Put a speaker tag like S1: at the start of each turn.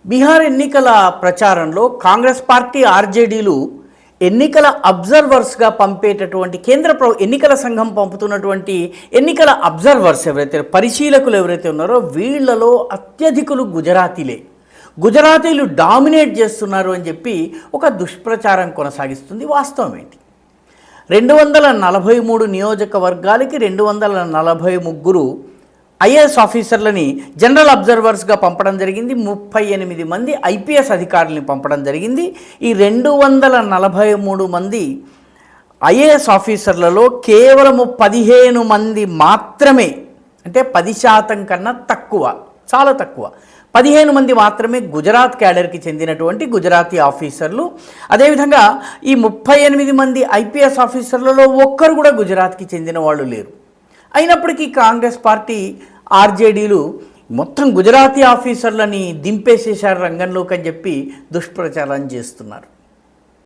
S1: బీహార్ ఎన్నికల ప్రచారంలో కాంగ్రెస్ పార్టీ ఆర్జేడీలు ఎన్నికల అబ్జర్వర్స్గా పంపేటటువంటి ఎన్నికల సంఘం పంపుతున్నటువంటి ఎన్నికల అబ్జర్వర్స్ ఎవరైతే పరిశీలకులు ఎవరైతే ఉన్నారో వీళ్లలో అత్యధికులు గుజరాతీలు డామినేట్ చేస్తున్నారు అని చెప్పి ఒక దుష్ప్రచారం కొనసాగిస్తుంది. వాస్తవం ఏంటి? 243 నియోజకవర్గాలకి 243 ఐఏఎస్ ఆఫీసర్లని జనరల్ అబ్జర్వర్స్గా పంపడం జరిగింది. 38 మంది ఐపీఎస్ అధికారులని పంపడం జరిగింది. ఈ 243 మంది ఐఏఎస్ ఆఫీసర్లలో కేవలము 15 మంది మాత్రమే, అంటే 10% కన్నా తక్కువ, చాలా తక్కువ, 15 మంది మాత్రమే గుజరాత్ క్యాడర్కి చెందినటువంటి గుజరాతీ ఆఫీసర్లు. అదేవిధంగా ఈ 38 మంది ఐపీఎస్ ఆఫీసర్లలో ఒక్కరు కూడా గుజరాత్కి చెందిన వాళ్ళు లేరు. అయినప్పటికీ కాంగ్రెస్ పార్టీ ఆర్జేడీలు మొత్తం గుజరాతీ ఆఫీసర్లని దింపేసేశారు రంగంలోకి అని చెప్పి దుష్ప్రచారం చేస్తున్నారు.